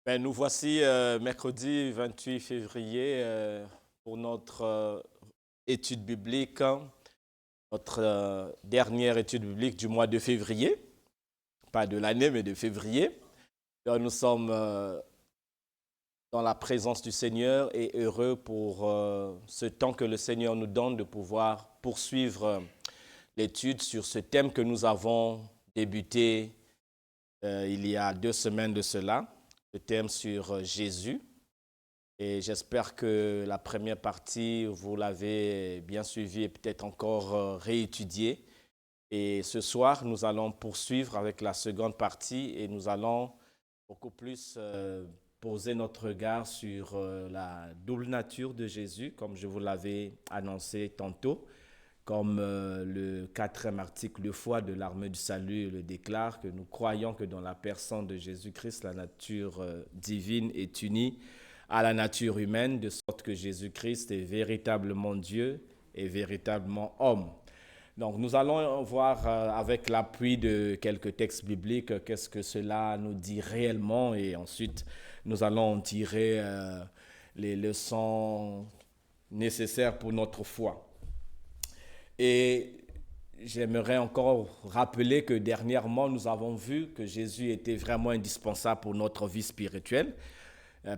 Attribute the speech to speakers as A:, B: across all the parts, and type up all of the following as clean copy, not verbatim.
A: Nous voici mercredi 28 février pour notre étude biblique, notre dernière étude biblique du mois de février, pas de l'année mais de février. Donc, nous sommes dans la présence du Seigneur et heureux pour ce temps que le Seigneur nous donne de pouvoir poursuivre l'étude sur ce thème que nous avons débuté il y a 2 semaines de cela. Le thème sur Jésus. Et j'espère que la première partie, vous l'avez bien suivie et peut-être encore réétudiée. Et ce soir, nous allons poursuivre avec la seconde partie et nous allons beaucoup plus poser notre regard sur la double nature de Jésus, comme je vous l'avais annoncé tantôt. Comme le 4e article de foi de l'Armée du Salut le déclare, que nous croyons que dans la personne de Jésus-Christ, la nature divine est unie à la nature humaine, de sorte que Jésus-Christ est véritablement Dieu et véritablement homme. Donc nous allons voir avec l'appui de quelques textes bibliques qu'est-ce que cela nous dit réellement et ensuite nous allons en tirer les leçons nécessaires pour notre foi. Et j'aimerais encore rappeler que dernièrement, nous avons vu que Jésus était vraiment indispensable pour notre vie spirituelle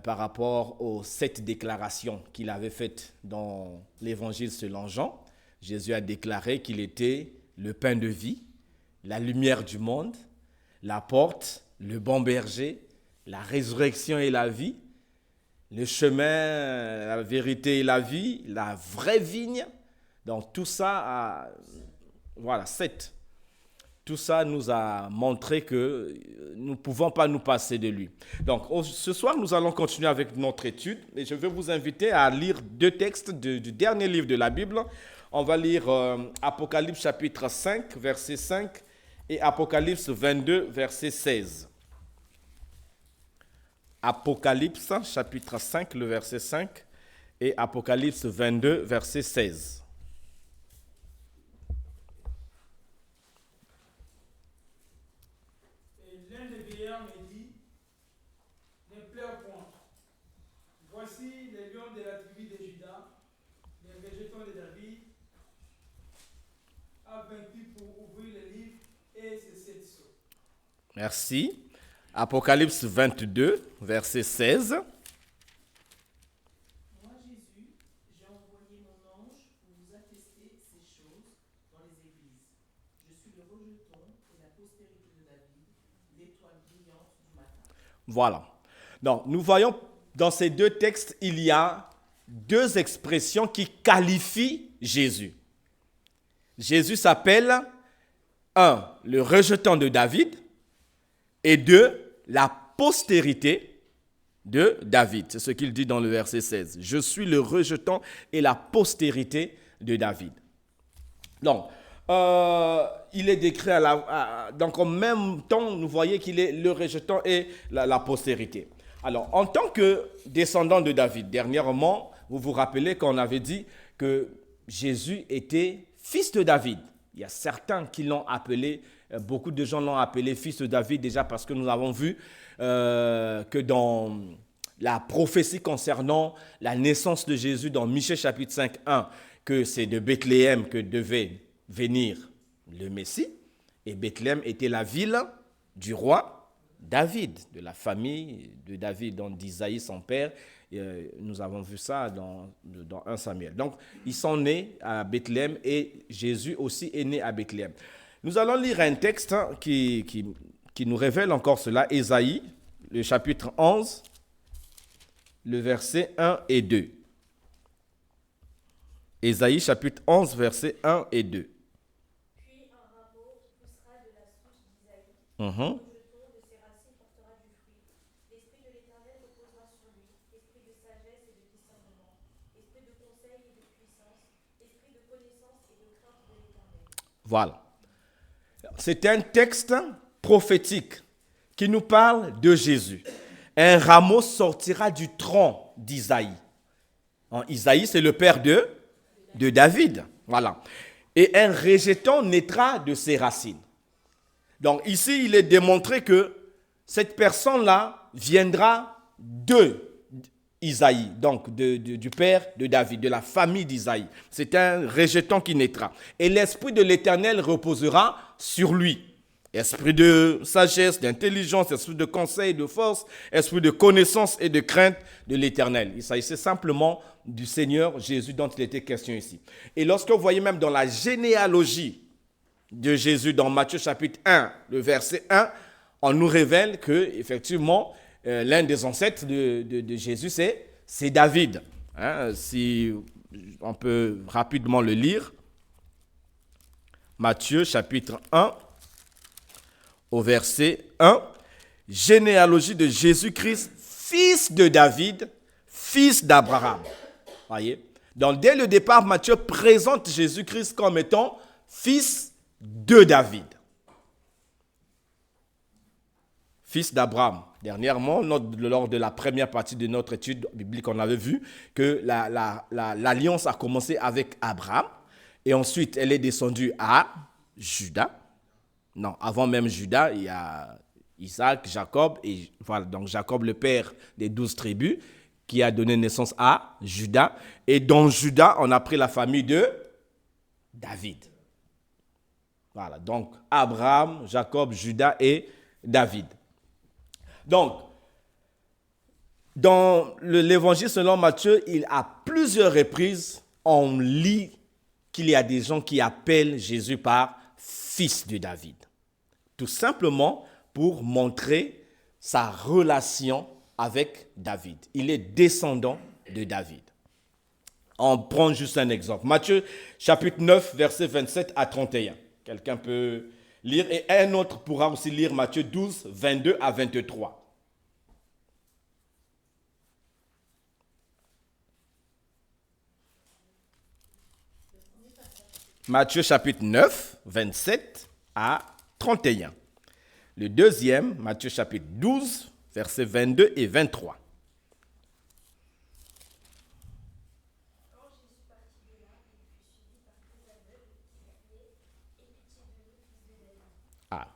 A: par rapport aux 7 déclarations qu'il avait faites dans l'Évangile selon Jean. Jésus a déclaré qu'il était le pain de vie, la lumière du monde, la porte, le bon berger, la résurrection et la vie, le chemin, la vérité et la vie, la vraie vigne. Donc tout ça, voilà, 7. Tout ça nous a montré que nous ne pouvons pas nous passer de lui. Donc ce soir, nous allons continuer avec notre étude et je vais vous inviter à lire 2 textes du dernier livre de la Bible. On va lire Apocalypse chapitre 5, verset 5 et Apocalypse 22, verset 16. Apocalypse chapitre 5, le verset 5 et Apocalypse 22, verset 16.
B: Voici les lions de la tribu de Juda, les rejetons de David, a vaincu pour ouvrir le livre et ses 7 sceaux.
A: Merci. Apocalypse 22, verset 16.
C: Moi, Jésus, j'ai envoyé mon ange pour vous attester ces choses dans les églises. Je suis le rejeton et la postérité de David, l'étoile brillante du matin.
A: Voilà. Donc, nous voyons dans ces 2 textes, il y a 2 expressions qui qualifient Jésus. Jésus s'appelle 1. Le rejeton de David et 2. La postérité de David. C'est ce qu'il dit dans le verset 16. Je suis le rejeton et la postérité de David. Donc, il est décrit donc en même temps, nous voyons qu'il est le rejeton et la postérité. Alors, en tant que descendant de David, dernièrement, vous vous rappelez qu'on avait dit que Jésus était fils de David. Il y a certains qui l'ont appelé, beaucoup de gens l'ont appelé fils de David déjà parce que nous avons vu que dans la prophétie concernant la naissance de Jésus dans Michée chapitre 5, 1, que c'est de Bethléem que devait venir le Messie. Et Bethléem était la ville du roi David, de la famille de David, donc d'Isaïe, son père. Nous avons vu ça dans 1 Samuel. Donc, ils sont nés à Bethléem et Jésus aussi est né à Bethléem. Nous allons lire un texte qui nous révèle encore cela, Ésaïe, le chapitre 11, le verset 1 et 2. Ésaïe, chapitre 11, verset 1 et 2.
C: Puis un rameau poussera de la souche d'Isaïe.
A: Mm-hmm. Voilà. C'est un texte prophétique qui nous parle de Jésus. Un rameau sortira du tronc d'Isaïe. Isaïe, c'est le père de David. Voilà. Et un rejeton naîtra de ses racines. Donc ici, il est démontré que cette personne-là viendra de Isaïe, donc du père de David, de la famille d'Isaïe. C'est un rejeton qui naîtra. Et l'Esprit de l'Éternel reposera sur lui. Esprit de sagesse, d'intelligence, esprit de conseil, de force, esprit de connaissance et de crainte de l'Éternel. Il s'agissait simplement du Seigneur Jésus dont il était question ici. Et lorsque vous voyez même dans la généalogie de Jésus, dans Matthieu chapitre 1, le verset 1, on nous révèle que effectivement l'un des ancêtres de Jésus, c'est David. Hein, si on peut rapidement le lire. Matthieu chapitre 1, au verset 1. Généalogie de Jésus-Christ, fils de David, fils d'Abraham. Voyez? Donc dès le départ, Matthieu présente Jésus-Christ comme étant fils de David. Fils d'Abraham. Dernièrement, lors de la première partie de notre étude biblique, on avait vu que l'alliance a commencé avec Abraham et ensuite elle est descendue à Juda. Non, avant même Juda, il y a Isaac, Jacob, et voilà, donc Jacob, le père des 12 tribus, qui a donné naissance à Juda. Et dans Juda, on a pris la famille de David. Voilà, donc Abraham, Jacob, Juda et David. Donc, dans l'évangile selon Matthieu, à plusieurs reprises, on lit qu'il y a des gens qui appellent Jésus par fils de David. Tout simplement pour montrer sa relation avec David. Il est descendant de David. On prend juste un exemple. Matthieu chapitre 9, versets 27 à 31. Quelqu'un peut lire et un autre pourra aussi lire Matthieu 12, 22 à 23. Matthieu chapitre 9, 27 à 31. Le deuxième, Matthieu chapitre 12, versets 22 et 23. Ah.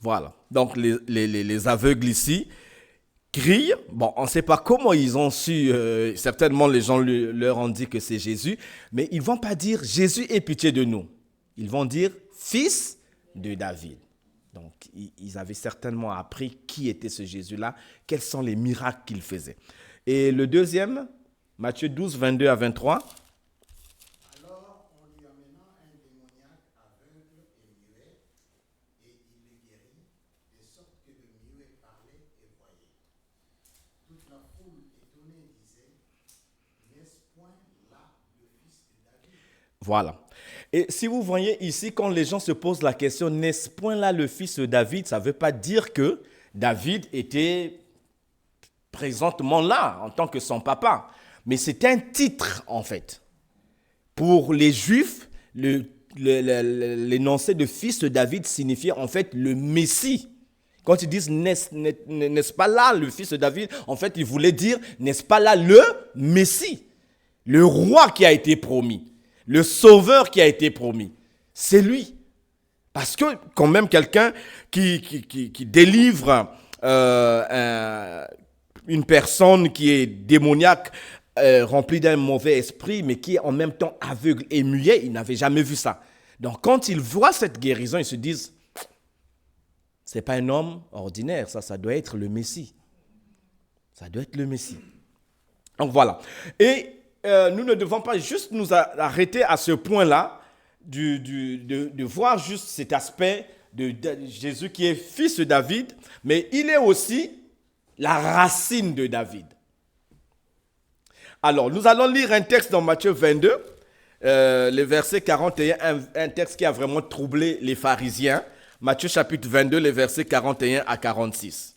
A: Voilà. Donc, les aveugles ici crient. Bon, on ne sait pas comment ils ont su. Certainement, les gens leur ont dit que c'est Jésus. Mais ils ne vont pas dire Jésus, aie pitié de nous. Ils vont dire fils de David. Donc, ils avaient certainement appris qui était ce Jésus-là, quels sont les miracles qu'il faisait. Et le deuxième, Matthieu 12, 22 à 23. Voilà. Et si vous voyez ici, quand les gens se posent la question, n'est-ce point là le fils de David, ça ne veut pas dire que David était présentement là en tant que son papa. Mais c'est un titre en fait. Pour les Juifs, l'énoncé de fils de David signifiait en fait le Messie. Quand ils disent n'est-ce pas là le fils de David, en fait ils voulaient dire n'est-ce pas là le Messie, le roi qui a été promis. Le sauveur qui a été promis, c'est lui. Parce que quand même quelqu'un qui délivre une personne qui est démoniaque, remplie d'un mauvais esprit, mais qui est en même temps aveugle et muet, il n'avait jamais vu ça. Donc quand ils voient cette guérison, ils se disent, c'est pas un homme ordinaire, ça doit être le Messie. Ça doit être le Messie. Donc voilà. Et nous ne devons pas juste nous arrêter à ce point-là de voir juste cet aspect de Jésus qui est fils de David, mais il est aussi la racine de David. Alors, nous allons lire un texte dans Matthieu 22, le verset 41, un texte qui a vraiment troublé les pharisiens. Matthieu chapitre 22, les versets 41 à 46.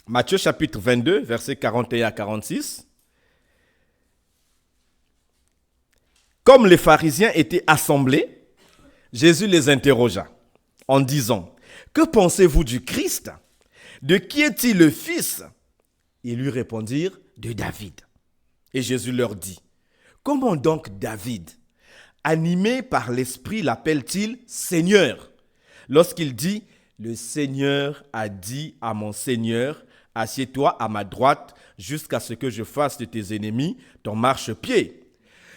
A: Matthieu chapitre 22, versets 41 à 46. Comme les pharisiens étaient assemblés, Jésus les interrogea en disant, « Que pensez-vous du Christ? De qui est-il le fils ?» Ils lui répondirent, « De David. » Et Jésus leur dit, « Comment donc David, animé par l'Esprit, l'appelle-t-il Seigneur, lorsqu'il dit, « Le Seigneur a dit à mon Seigneur, assieds-toi à ma droite jusqu'à ce que je fasse de tes ennemis ton marchepied. »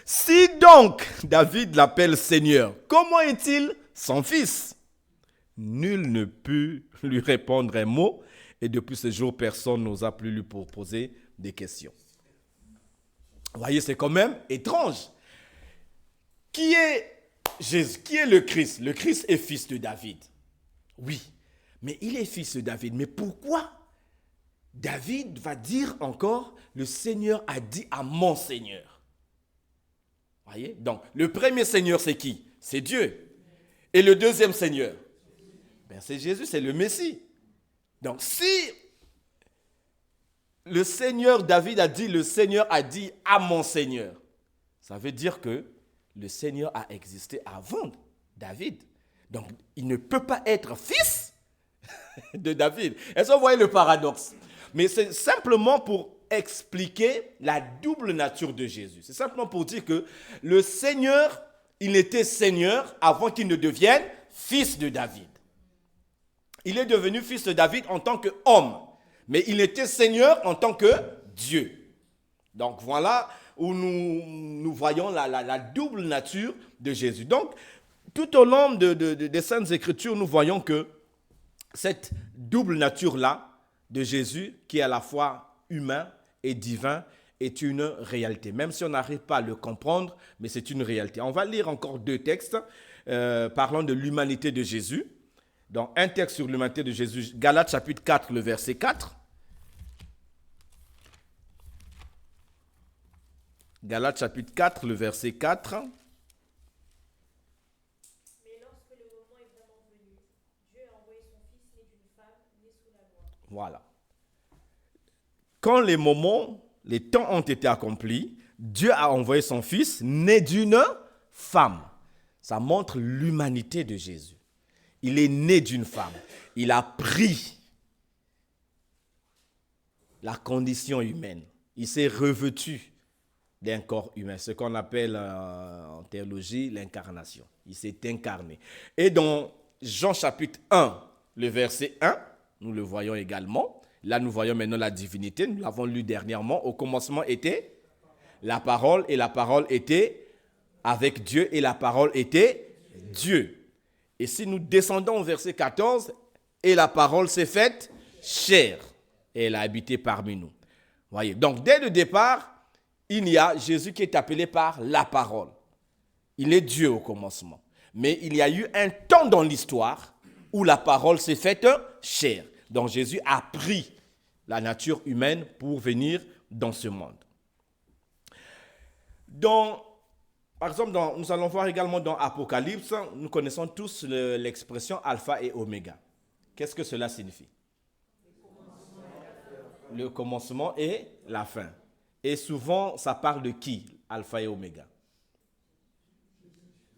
A: Si donc David l'appelle Seigneur, comment est-il son fils? Nul ne put lui répondre un mot, et depuis ce jour, personne n'osa plus lui poser des questions. Vous voyez, c'est quand même étrange. Qui est Jésus? Qui est le Christ? Le Christ est fils de David. Oui, mais il est fils de David. Mais pourquoi David va dire encore, le Seigneur a dit à mon Seigneur? Vous voyez? Donc, le premier Seigneur, c'est qui? C'est Dieu. Et le deuxième Seigneur? Ben, c'est Jésus, c'est le Messie. Donc, si le Seigneur, David a dit, le Seigneur a dit à mon Seigneur, ça veut dire que le Seigneur a existé avant David. Donc, il ne peut pas être fils de David. Est-ce que vous voyez le paradoxe? Mais c'est simplement pour expliquer la double nature de Jésus. C'est simplement pour dire que le Seigneur, il était Seigneur avant qu'il ne devienne fils de David. Il est devenu fils de David en tant qu'homme, mais il était Seigneur en tant que Dieu. Donc voilà où nous voyons la double nature de Jésus. Donc, tout au long des Saintes Écritures, nous voyons que cette double nature-là de Jésus, qui est à la fois humain et divin, est une réalité. Même si on n'arrive pas à le comprendre, mais c'est une réalité. On va lire encore deux textes parlant de l'humanité de Jésus. Donc, un texte sur l'humanité de Jésus, Galates chapitre 4, le verset 4. Galates chapitre 4, le verset 4.
D: Mais lorsque le moment est vraiment venu, Dieu a envoyé son Fils né d'une femme, né sous la loi.
A: Voilà. Quand les temps ont été accomplis, Dieu a envoyé son Fils né d'une femme. Ça montre l'humanité de Jésus. Il est né d'une femme. Il a pris la condition humaine. Il s'est revêtu d'un corps humain, ce qu'on appelle en théologie l'incarnation. Il s'est incarné. Et dans Jean chapitre 1, le verset 1, nous le voyons également. Là, nous voyons maintenant la divinité. Nous l'avons lu dernièrement. Au commencement était la parole, et la parole était avec Dieu, et la parole était Dieu. Et si nous descendons au verset 14, et la parole s'est faite chair, et elle a habité parmi nous. Voyez. Donc, dès le départ, il y a Jésus qui est appelé par la parole. Il est Dieu au commencement. Mais il y a eu un temps dans l'histoire où la parole s'est faite chair. Donc, Jésus a pris la nature humaine pour venir dans ce monde. Par exemple, nous allons voir également dans Apocalypse, nous connaissons tous l'expression alpha et oméga. Qu'est-ce que cela signifie? Le commencement et la fin. Et souvent, ça parle de qui, alpha et oméga?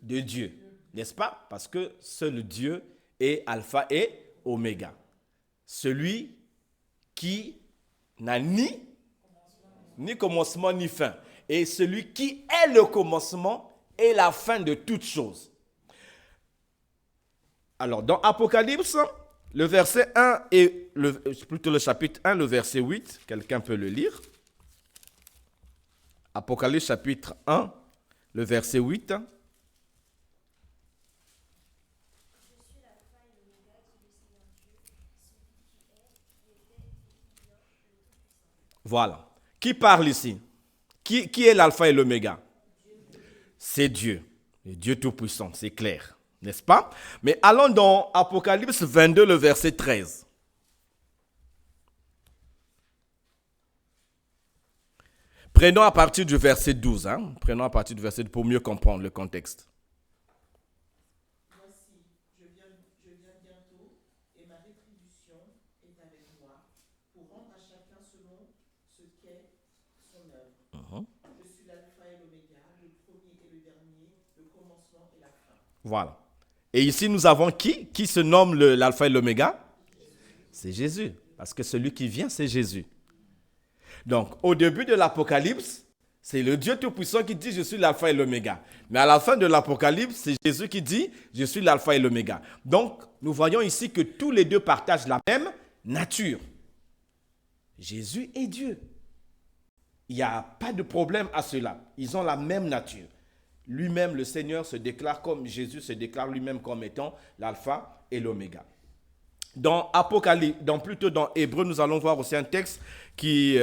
A: De Dieu, n'est-ce pas? Parce que seul Dieu est alpha et oméga. Celui qui n'a ni commencement ni fin. Et celui qui est le commencement et la fin de toutes choses. Alors, dans Apocalypse, le verset 1 et plutôt le chapitre 1, le verset 8, quelqu'un peut le lire. Apocalypse chapitre 1, le verset 8. Voilà. Qui parle ici? Qui est l'alpha et l'oméga? C'est Dieu. Le Dieu Tout-Puissant, c'est clair. N'est-ce pas? Mais allons dans Apocalypse 22, le verset 13. Prenons à partir du verset 12. Prenons à partir du verset 12 pour mieux comprendre le contexte.
C: Voici, je viens bientôt, et ma rétribution est avec moi, pour rendre
A: Voilà. Et ici, nous avons qui se nomme l'alpha et l'oméga? C'est Jésus. Parce que celui qui vient, c'est Jésus. Donc, au début de l'Apocalypse, c'est le Dieu Tout-Puissant qui dit « Je suis l'alpha et l'oméga ». Mais à la fin de l'Apocalypse, c'est Jésus qui dit « Je suis l'alpha et l'oméga ». Donc, nous voyons ici que tous les deux partagent la même nature. Jésus est Dieu. Il n'y a pas de problème à cela. Ils ont la même nature. Lui-même, le Seigneur, se déclare comme Jésus se déclare lui-même comme étant l'alpha et l'oméga. Dans Apocalypse, plutôt dans Hébreu, nous allons voir aussi un texte qui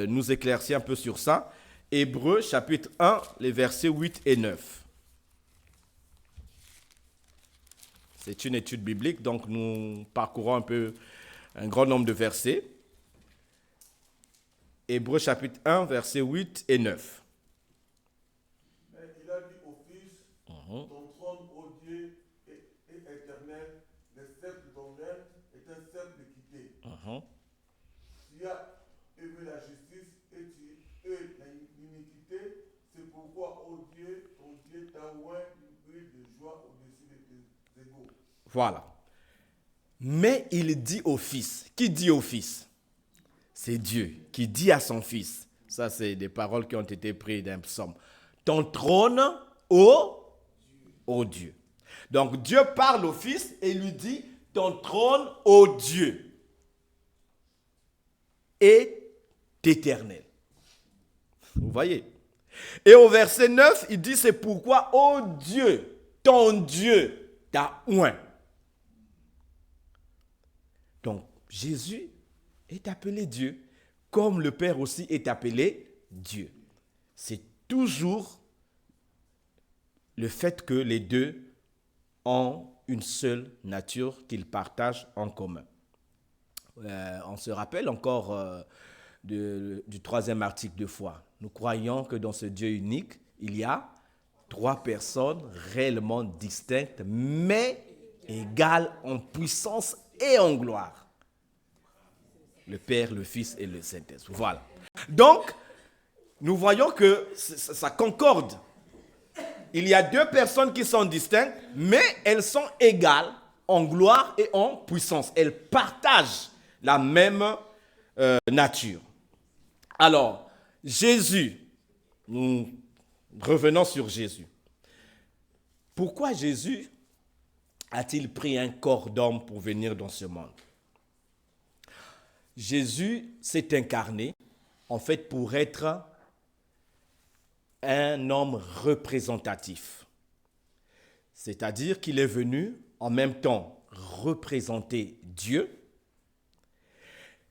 A: nous éclaircit un peu sur ça. Hébreu, chapitre 1, les versets 8 et 9. C'est une étude biblique, donc nous parcourons un grand nombre de versets. Hébreu, chapitre 1, versets 8 et 9.
E: Mais il a dit au Fils, ton trône, ô Dieu, est éternel, le sceptre de ton règne est un sceptre d'équité. Tu as aimé la justice et tu hais l'iniquité, c'est pourquoi, ô Dieu, ton Dieu t'a oint une huile de joie au-dessus de tes égaux.
A: Voilà. Mais il dit au Fils. Qui dit au Fils? C'est Dieu qui dit à son Fils. Ça, c'est des paroles qui ont été prises d'un psaume. Ton trône, ô Dieu. Donc, Dieu parle au Fils et lui dit, ton trône, ô Dieu, est éternel. Vous voyez? Et au verset 9, il dit, c'est pourquoi, ô Dieu, ton Dieu t'a oint. Donc, Jésus est appelé Dieu, comme le Père aussi est appelé Dieu. C'est toujours le fait que les deux ont une seule nature qu'ils partagent en commun. On se rappelle encore du troisième article de foi. Nous croyons que dans ce Dieu unique, il y a trois personnes réellement distinctes, mais égales en puissance et en gloire. Le Père, le Fils et le Saint-Esprit. Voilà. Donc, nous voyons que ça concorde. Il y a deux personnes qui sont distinctes, mais elles sont égales en gloire et en puissance. Elles partagent la même nature. Alors, Jésus, nous revenons sur Jésus. Pourquoi Jésus a-t-il pris un corps d'homme pour venir dans ce monde? Jésus s'est incarné, en fait, pour être un homme représentatif. C'est-à-dire qu'il est venu en même temps représenter Dieu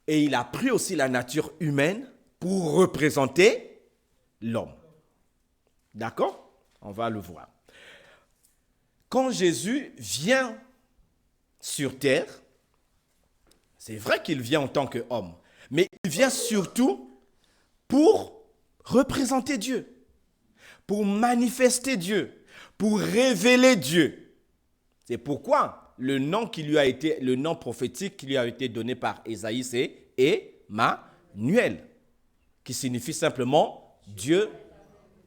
A: et il a pris aussi la nature humaine pour représenter l'homme. D'accord? On va le voir. Quand Jésus vient sur terre, c'est vrai qu'il vient en tant qu'homme, mais il vient surtout pour représenter Dieu, pour manifester Dieu, pour révéler Dieu. C'est pourquoi le nom prophétique qui lui a été donné par Ésaïe, c'est Emmanuel, qui signifie simplement Dieu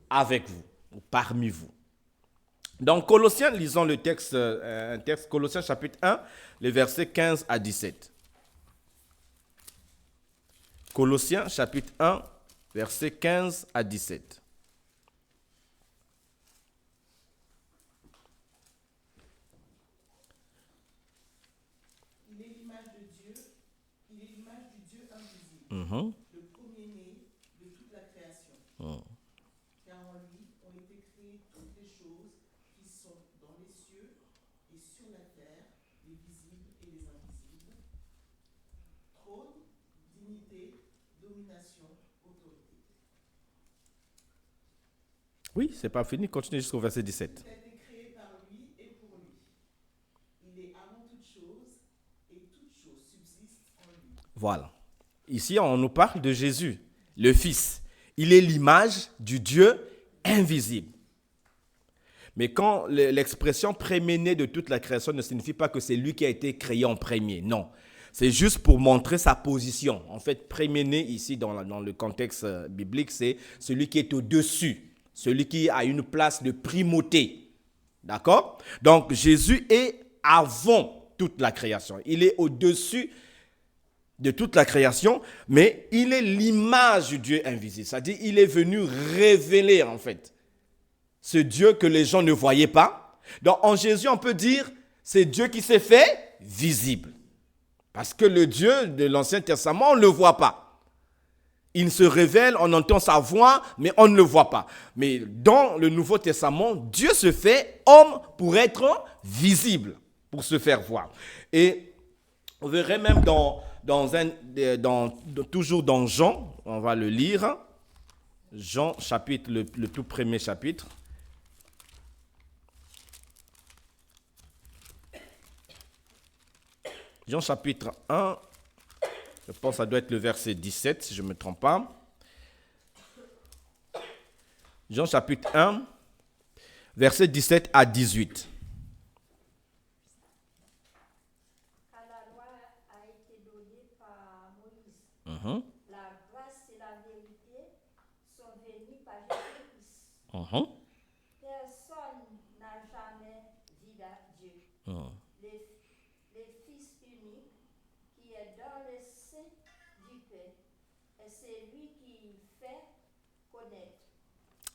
A: avec vous, ou parmi vous. Dans Colossiens, lisons le texte, Colossiens chapitre 1, les versets 15 à 17. Colossiens chapitre 1, versets 15 à 17.
C: Il est l'image de Dieu, il est l'image du Dieu invisible, le premier-né de toute la création. Car en lui ont été créées toutes les choses qui sont dans les cieux et sur la terre, les visibles et les invisibles. Trône, dignité, domination, autorité.
A: Oui, c'est pas fini, continue jusqu'au verset 17.
C: Tout a été créé par lui et pour lui. Il est avant toute chose et toute chose subsiste en lui.
A: Voilà. Ici, on nous parle de Jésus, le Fils. Il est l'image du Dieu invisible. Mais quand l'expression préménée de toute la création ne signifie pas que c'est lui qui a été créé en premier. Non. C'est juste pour montrer sa position. En fait, préméné ici dans le contexte biblique, c'est celui qui est au-dessus. Celui qui a une place de primauté. D'accord? Donc, Jésus est avant toute la création. Il est au-dessus de toute la création, mais il est l'image du Dieu invisible. C'est-à-dire, il est venu révéler, en fait, ce Dieu que les gens ne voyaient pas. Donc, en Jésus, on peut dire, c'est Dieu qui s'est fait visible. Parce que le Dieu de l'Ancien Testament, on ne le voit pas. Il se révèle, on entend sa voix, mais on ne le voit pas. Mais dans le Nouveau Testament, Dieu se fait homme pour être visible, pour se faire voir. Et on verrait même toujours dans Jean, on va le lire, Jean chapitre, le tout premier chapitre. Jean chapitre 1, je pense que ça doit être le verset 17, si je ne me trompe pas. Jean chapitre 1, verset 17 à 18.
F: Car la loi a été donnée par Moïse. La grâce et la vérité sont venues par Jésus-Christ. Personne n'a jamais vu Dieu. Le Fils unique qui est dans le sein du Père, et c'est lui qui fait connaître.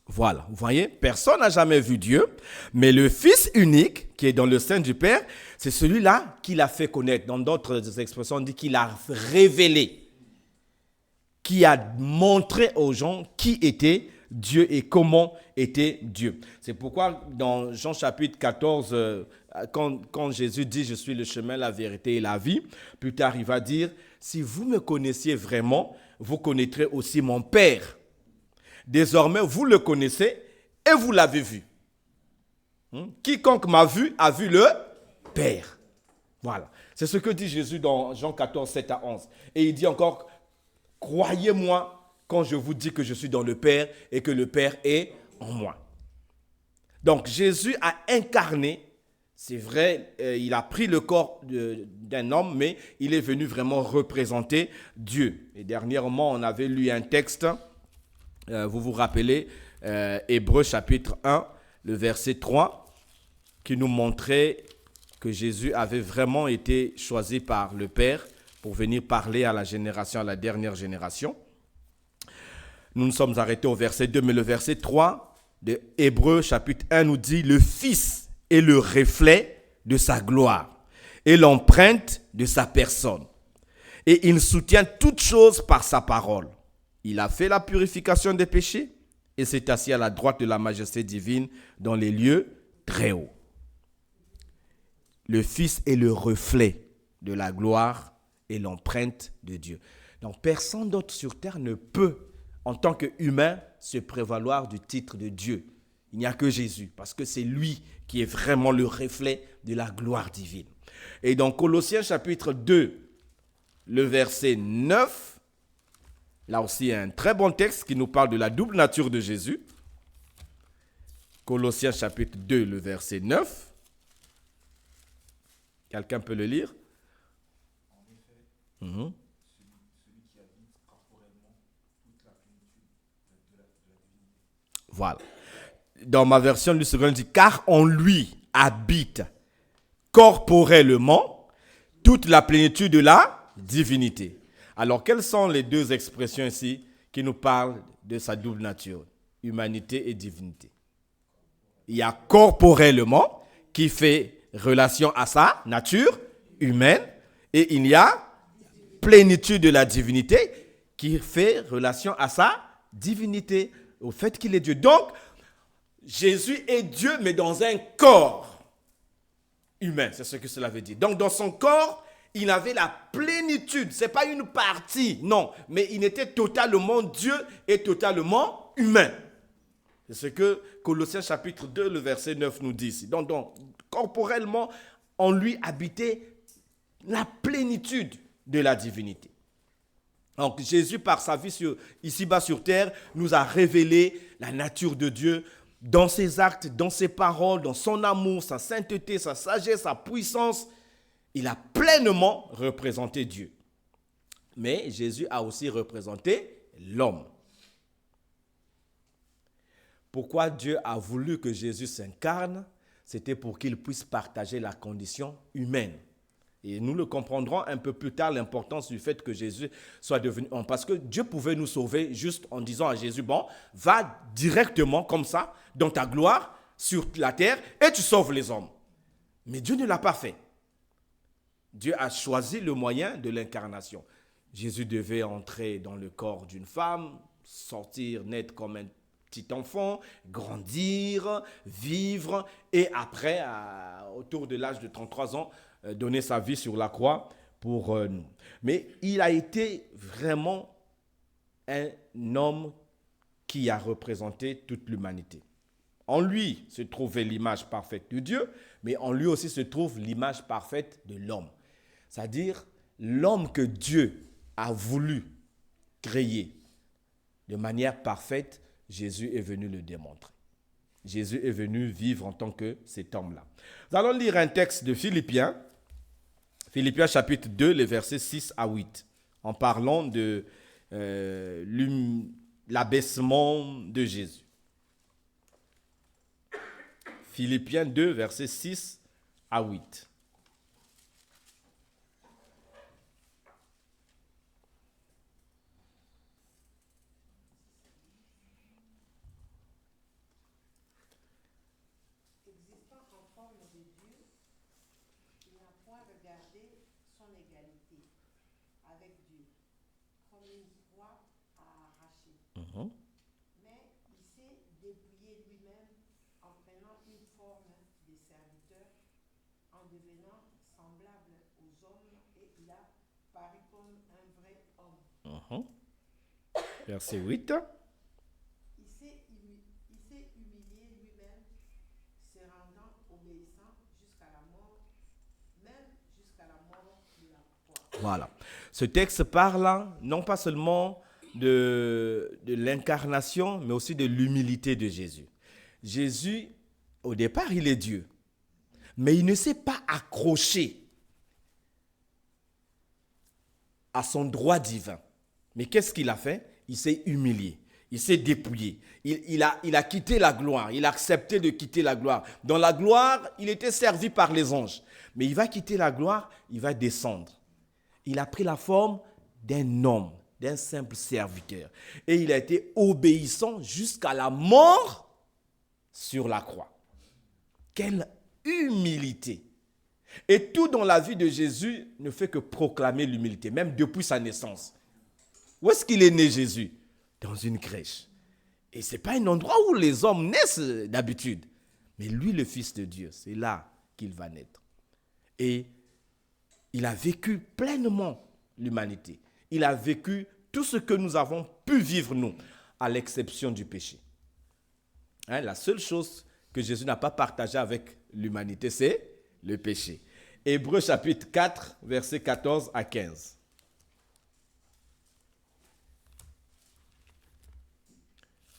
A: Voilà, vous voyez, personne n'a jamais vu Dieu, mais le Fils unique qui est dans le sein du Père, c'est celui-là qui l'a fait connaître. Dans d'autres expressions, on dit qu'il a révélé, qui a montré aux gens qui était Dieu et comment était Dieu. C'est pourquoi dans Jean chapitre 14, quand Jésus dit « Je suis le chemin, la vérité et la vie », plus tard il va dire « Si vous me connaissiez vraiment, vous connaîtrez aussi mon Père. Désormais, vous le connaissez et vous l'avez vu. Quiconque m'a vu a vu le Père. » Voilà. C'est ce que dit Jésus dans Jean 14, 7 à 11. Et il dit encore « Croyez-moi quand je vous dis que je suis dans le Père et que le Père est en moi. » Donc Jésus a incarné, c'est vrai, il a pris le corps d'un homme, mais il est venu vraiment représenter Dieu. Et dernièrement, on avait lu un texte, vous vous rappelez, Hébreux chapitre 1, le verset 3, qui nous montrait que Jésus avait vraiment été choisi par le Père pour venir parler à la dernière génération. Nous nous sommes arrêtés au verset 2, mais le verset 3 de Hébreux chapitre 1 nous dit « Le Fils est le reflet de sa gloire et l'empreinte de sa personne. Et il soutient toutes choses par sa parole. Il a fait la purification des péchés et s'est assis à la droite de la majesté divine dans les lieux très hauts. » Le Fils est le reflet de la gloire et l'empreinte de Dieu. Donc personne d'autre sur terre ne peut, en tant qu'humain, se prévaloir du titre de Dieu. Il n'y a que Jésus, parce que c'est lui qui est vraiment le reflet de la gloire divine. Et dans Colossiens chapitre 2, le verset 9, là aussi un très bon texte qui nous parle de la double nature de Jésus. Colossiens chapitre 2, le verset 9. Quelqu'un peut le lire? Voilà. Dans ma version du second, il dit « Car en lui habite corporellement toute la plénitude de la divinité. » Alors, quelles sont les deux expressions ici qui nous parlent de sa double nature, humanité et divinité? Il y a corporellement qui fait relation à sa nature humaine et il y a plénitude de la divinité qui fait relation à sa divinité, au fait qu'il est Dieu. Donc, Jésus est Dieu, mais dans un corps humain, c'est ce que cela veut dire. Donc, dans son corps, il avait la plénitude. Ce n'est pas une partie, non, mais il était totalement Dieu et totalement humain. C'est ce que Colossiens chapitre 2, le verset 9 nous dit ici. Donc, corporellement, en lui habitait la plénitude de la divinité. Donc Jésus, par sa vie ici-bas sur terre, nous a révélé la nature de Dieu dans ses actes, dans ses paroles, dans son amour, sa sainteté, sa sagesse, sa puissance. Il a pleinement représenté Dieu. Mais Jésus a aussi représenté l'homme. Pourquoi Dieu a voulu que Jésus s'incarne? c'était pour qu'il puisse partager la condition humaine. Et nous le comprendrons un peu plus tard, l'importance du fait que Jésus soit devenu homme. Parce que Dieu pouvait nous sauver juste en disant à Jésus, bon, va directement comme ça, dans ta gloire, sur la terre, et tu sauves les hommes. Mais Dieu ne l'a pas fait. Dieu a choisi le moyen de l'incarnation. Jésus devait entrer dans le corps d'une femme, sortir, naître comme un petit enfant, grandir, vivre, et après, autour de l'âge de 33 ans, donner sa vie sur la croix pour nous. Mais il a été vraiment un homme qui a représenté toute l'humanité. En lui se trouvait l'image parfaite de Dieu, mais en lui aussi se trouve l'image parfaite de l'homme. C'est-à-dire l'homme que Dieu a voulu créer de manière parfaite, Jésus est venu le démontrer. Jésus est venu vivre en tant que cet homme-là. Nous allons lire un texte de Philippiens chapitre 2, les versets 6 à 8, en parlant de l'abaissement de Jésus. Philippiens 2, versets 6 à 8.
C: Existant en forme de Dieu, il n'a point regardé son égalité avec Dieu comme une proie à arracher. Mais il s'est dépouillé lui-même en prenant une forme de serviteur, en devenant semblable aux hommes, et il a paru comme un vrai homme.
A: Verset 8.
C: Il s'est humilié lui-même, se rendant obéissant jusqu'à la mort, même jusqu'à la mort de la croix.
A: Voilà. Ce texte parle non pas seulement de l'incarnation, mais aussi de l'humilité de Jésus. Jésus, au départ, il est Dieu. Mais il ne s'est pas accroché à son droit divin. Mais qu'est-ce qu'il a fait? Il s'est humilié. Il s'est dépouillé. Il a quitté la gloire. Il a accepté de quitter la gloire. Dans la gloire, il était servi par les anges. Mais il va quitter la gloire, il va descendre. Il a pris la forme d'un homme, d'un simple serviteur. Et il a été obéissant jusqu'à la mort sur la croix. Quelle humilité! Et tout dans la vie de Jésus ne fait que proclamer l'humilité, même depuis sa naissance. Où est-ce qu'il est né, Jésus? Dans une crèche. Et ce n'est pas un endroit où les hommes naissent d'habitude. Mais lui, le Fils de Dieu, c'est là qu'il va naître. Et il a vécu pleinement l'humanité. Il a vécu tout ce que nous avons pu vivre, nous, à l'exception du péché. La seule chose que Jésus n'a pas partagée avec l'humanité, c'est le péché. Hébreux chapitre 4, versets 14 à 15.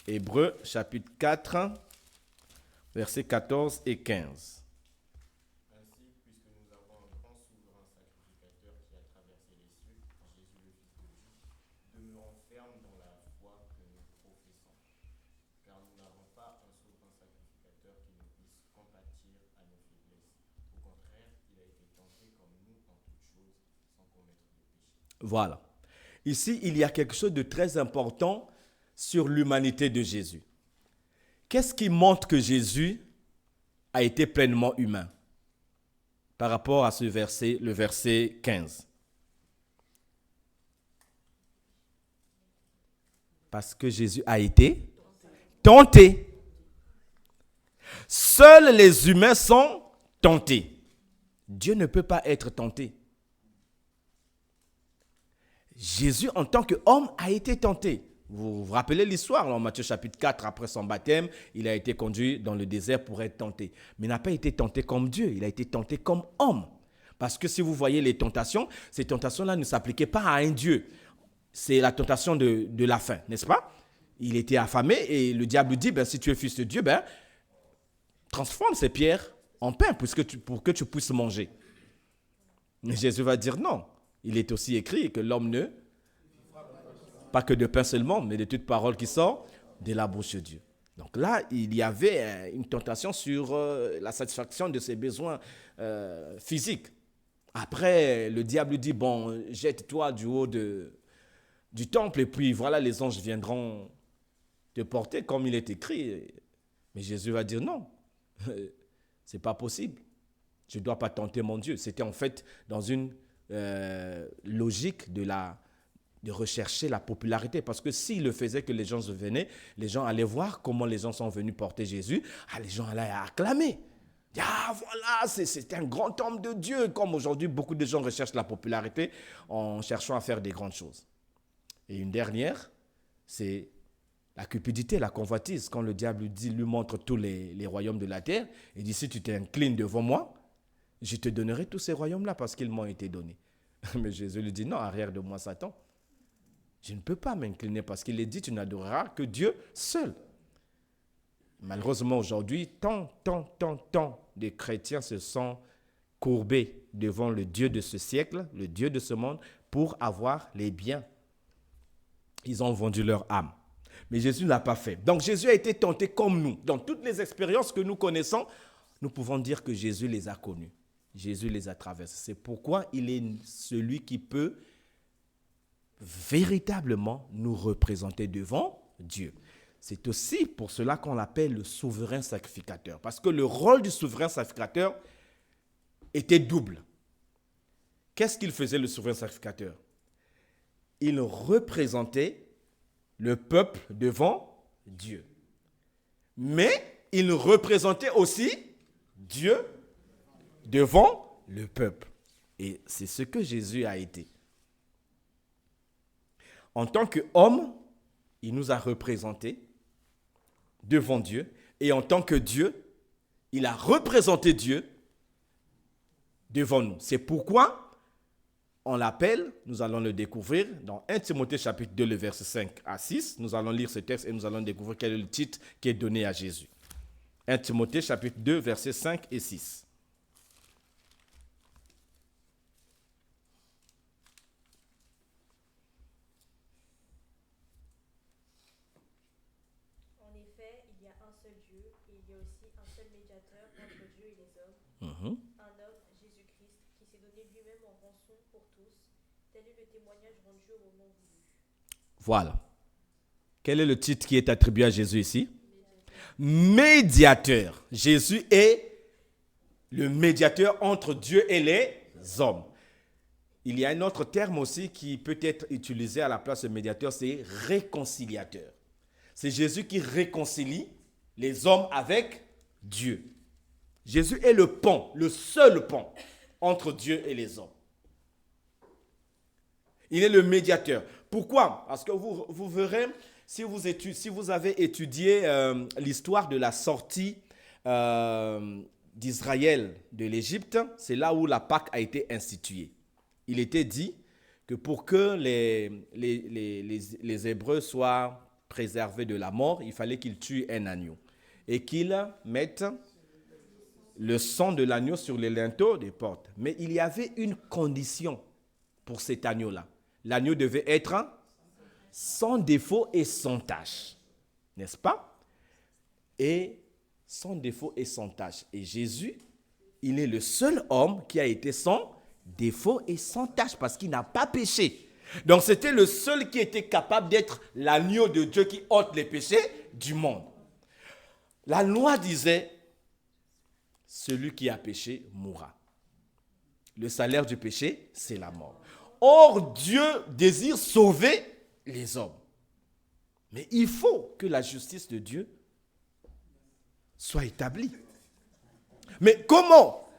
A: Hébreux chapitre 4, versets 14 et 15.
G: Ainsi, puisque nous avons un grand souverain sacrificateur qui a traversé les cieux, Jésus le Fils de Dieu, demeurons fermes dans la foi que nous professons. Car nous n'avons pas un souverain sacrificateur qui ne puisse compatir à nos faiblesses. Au contraire, il a été tenté comme nous en toutes choses, sans commettre de péché.
A: Voilà. Ici, il y a quelque chose de très important sur l'humanité de Jésus. Qu'est-ce qui montre que Jésus a été pleinement humain par rapport à ce verset, le verset 15? Parce que Jésus a été tenté. Seuls les humains sont tentés. Dieu ne peut pas être tenté. Jésus, en tant qu'homme, a été tenté. Vous vous rappelez l'histoire, en Matthieu chapitre 4, après son baptême, il a été conduit dans le désert pour être tenté. Mais il n'a pas été tenté comme Dieu, il a été tenté comme homme. Parce que si vous voyez les tentations, ces tentations-là ne s'appliquaient pas à un Dieu. C'est la tentation de la faim, n'est-ce pas? Il était affamé et le diable dit, si tu es fils de Dieu, transforme ces pierres en pain pour que tu puisses manger. Mais Jésus va dire non. Il est aussi écrit que l'homme ne... Pas que de pain seulement, mais de toute parole qui sort de la bouche de Dieu. Donc là, il y avait une tentation sur la satisfaction de ses besoins physiques. Après, le diable lui dit, bon, jette-toi du haut du temple et puis voilà, les anges viendront te porter comme il est écrit. Mais Jésus va dire non, c'est pas possible. Je ne dois pas tenter mon Dieu. C'était en fait dans une logique de rechercher la popularité. Parce que s'il le faisait, que les gens venaient, les gens allaient voir comment les gens sont venus porter Jésus. Les gens allaient acclamer. Ah voilà, c'est un grand homme de Dieu. Comme aujourd'hui, beaucoup de gens recherchent la popularité en cherchant à faire des grandes choses. Et une dernière, c'est la cupidité, la convoitise. Quand le diable lui montre tous les royaumes de la terre, il dit, si tu t'inclines devant moi, je te donnerai tous ces royaumes-là parce qu'ils m'ont été donnés. Mais Jésus lui dit, non, arrière de moi, Satan. Je ne peux pas m'incliner parce qu'il est dit, tu n'adoreras que Dieu seul. Malheureusement, aujourd'hui, tant de chrétiens se sont courbés devant le Dieu de ce siècle, le Dieu de ce monde, pour avoir les biens. Ils ont vendu leur âme. Mais Jésus ne l'a pas fait. Donc Jésus a été tenté comme nous. Dans toutes les expériences que nous connaissons, nous pouvons dire que Jésus les a connues. Jésus les a traversées. C'est pourquoi il est celui qui peut véritablement nous représenter devant Dieu. C'est aussi pour cela qu'on l'appelle le souverain sacrificateur. Parce que le rôle du souverain sacrificateur était double. Qu'est-ce qu'il faisait, le souverain sacrificateur? Il représentait le peuple devant Dieu. Mais il représentait aussi Dieu devant le peuple. Et c'est ce que Jésus a été. En tant qu'homme, il nous a représentés devant Dieu. Et en tant que Dieu, il a représenté Dieu devant nous. C'est pourquoi on l'appelle, nous allons le découvrir dans 1 Timothée chapitre 2, le verset 5 à 6. Nous allons lire ce texte et nous allons découvrir quel est le titre qui est donné à Jésus. 1 Timothée chapitre 2, versets 5 et 6.
D: En effet, il y a un seul Dieu et il y a aussi un seul médiateur entre Dieu et les hommes, un homme, Jésus-Christ, qui s'est donné lui-même en rançon pour tous. Tel est le témoignage rendu au moment voulu.
A: Voilà. Quel est le titre qui est attribué à Jésus ici? Médiateur. Jésus est le médiateur entre Dieu et les hommes. Il y a un autre terme aussi qui peut être utilisé à la place de médiateur, c'est réconciliateur. C'est Jésus qui réconcilie les hommes avec Dieu. Jésus est le pont, le seul pont entre Dieu et les hommes. Il est le médiateur. Pourquoi? Parce que vous verrez, si vous avez étudié l'histoire de la sortie d'Israël de l'Égypte, c'est là où la Pâque a été instituée. Il était dit que pour que les Hébreux soient préservés de la mort, il fallait qu'ils tuent un agneau et qu'ils mettent le sang de l'agneau sur les linteaux des portes. Mais il y avait une condition pour cet agneau-là. L'agneau devait être sans défaut et sans tache. N'est-ce pas? Et sans défaut et sans tache. Et Jésus, il est le seul homme qui a été sans défaut et sans tache parce qu'il n'a pas péché. Donc c'était le seul qui était capable d'être l'agneau de Dieu qui ôte les péchés du monde. La loi disait, celui qui a péché mourra. Le salaire du péché, c'est la mort. Or, Dieu désire sauver les hommes. Mais il faut que la justice de Dieu soit établie. Mais comment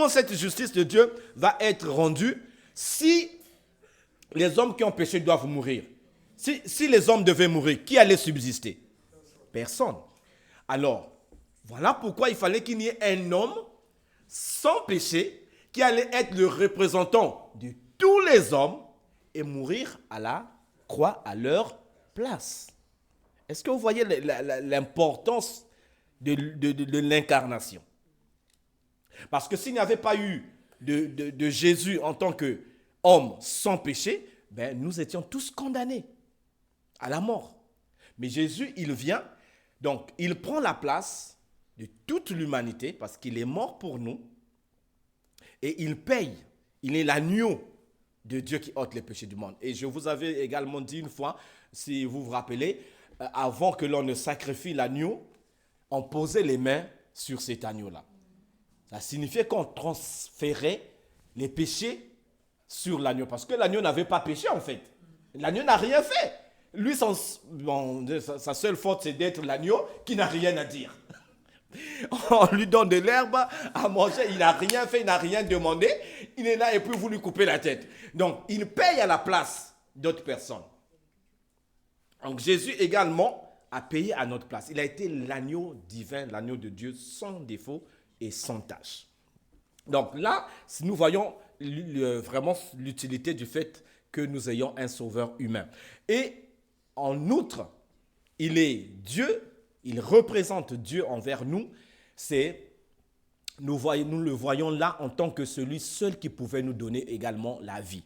A: cette justice de Dieu va être rendue si les hommes qui ont péché doivent mourir? Si les hommes devaient mourir, qui allait subsister? Personne. Alors, voilà pourquoi il fallait qu'il y ait un homme sans péché qui allait être le représentant de tous les hommes et mourir à la croix à leur place. Est-ce que vous voyez l'importance de l'incarnation? Parce que s'il n'y avait pas eu de Jésus en tant qu'homme sans péché, nous étions tous condamnés à la mort. Mais Jésus, il vient, donc il prend la place de toute l'humanité parce qu'il est mort pour nous et il paye. Il est l'agneau de Dieu qui ôte les péchés du monde. Et je vous avais également dit une fois, si vous vous rappelez, avant que l'on ne sacrifie l'agneau, on posait les mains sur cet agneau-là. Ça signifiait qu'on transférait les péchés sur l'agneau. Parce que l'agneau n'avait pas péché en fait. L'agneau n'a rien fait. Lui, sa seule faute, c'est d'être l'agneau qui n'a rien à dire. On lui donne de l'herbe à manger, il n'a rien fait, il n'a rien demandé. Il est là et puis vous lui coupez la tête. Donc, il paye à la place d'autres personnes. Donc, Jésus également a payé à notre place. Il a été l'agneau divin, l'agneau de Dieu sans défaut et sans tache. Donc là, nous voyons vraiment l'utilité du fait que nous ayons un sauveur humain. Et en outre, il est Dieu, il représente Dieu envers nous. Nous le voyons là en tant que celui seul qui pouvait nous donner également la vie.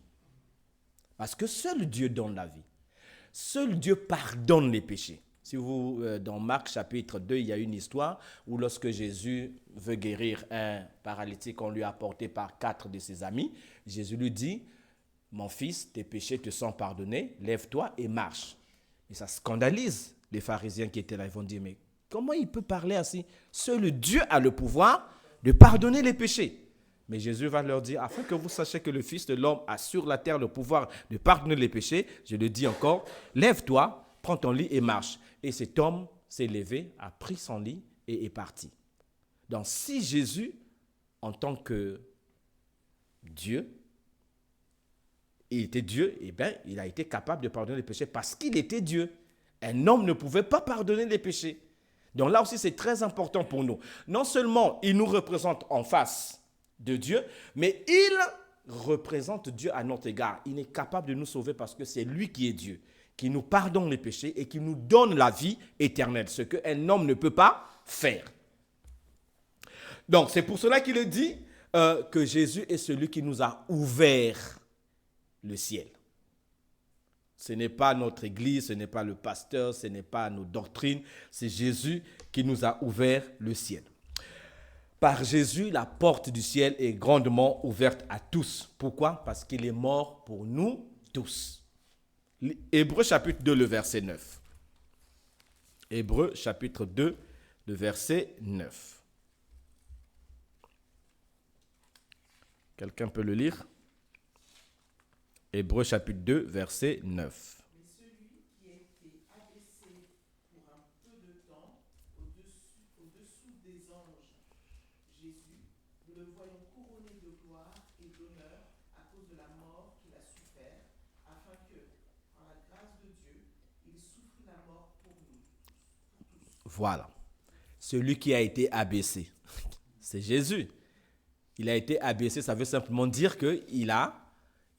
A: Parce que seul Dieu donne la vie. Seul Dieu pardonne les péchés. Si vous, dans Marc chapitre 2, il y a une histoire où lorsque Jésus veut guérir un paralytique qu'on lui a apporté par 4 de ses amis, Jésus lui dit, « Mon fils, tes péchés te sont pardonnés, lève-toi et marche. » Et ça scandalise les pharisiens qui étaient là. Ils vont dire, « Mais comment il peut parler ainsi? Seul Dieu a le pouvoir de pardonner les péchés. » Mais Jésus va leur dire, afin que vous sachiez que le Fils de l'homme a sur la terre le pouvoir de pardonner les péchés, je le dis encore, lève-toi, prends ton lit et marche. Et cet homme s'est levé, a pris son lit et est parti. Donc si Jésus, en tant que Dieu, il était Dieu, eh bien, il a été capable de pardonner les péchés parce qu'il était Dieu. Un homme ne pouvait pas pardonner les péchés. Donc là aussi, c'est très important pour nous. Non seulement il nous représente en face de Dieu, mais il représente Dieu à notre égard. Il est capable de nous sauver parce que c'est lui qui est Dieu, qui nous pardonne les péchés et qui nous donne la vie éternelle, ce qu'un homme ne peut pas faire. Donc, c'est pour cela qu'il dit que Jésus est celui qui nous a ouvert le ciel. Ce n'est pas notre église, ce n'est pas le pasteur, ce n'est pas nos doctrines, c'est Jésus qui nous a ouvert le ciel. Par Jésus, la porte du ciel est grandement ouverte à tous. Pourquoi? Parce qu'il est mort pour nous tous. Hébreux chapitre 2, le verset 9. Hébreux chapitre 2, le verset 9. Quelqu'un peut le lire? Hébreux chapitre 2, verset 9.
C: Mais celui qui a été abaissé pour un peu de temps au-dessous des anges, Jésus, nous le voyons couronné de gloire et d'honneur à cause de la mort qu'il a souffert, afin que, par la grâce de Dieu, il souffre la mort pour nous.
A: Voilà. Celui qui a été abaissé, c'est Jésus. Il a été abaissé, ça veut simplement dire qu'il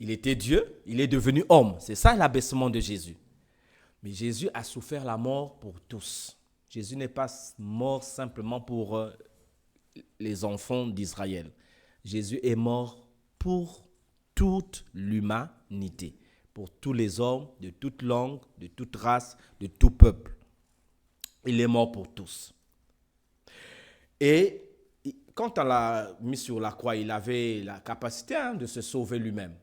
A: était Dieu, il est devenu homme. C'est ça l'abaissement de Jésus. Mais Jésus a souffert la mort pour tous. Jésus n'est pas mort simplement pour les enfants d'Israël. Jésus est mort pour toute l'humanité, pour tous les hommes, de toute langue, de toute race, de tout peuple. Il est mort pour tous. Et quand on l'a mis sur la croix, il avait la capacité de se sauver lui-même.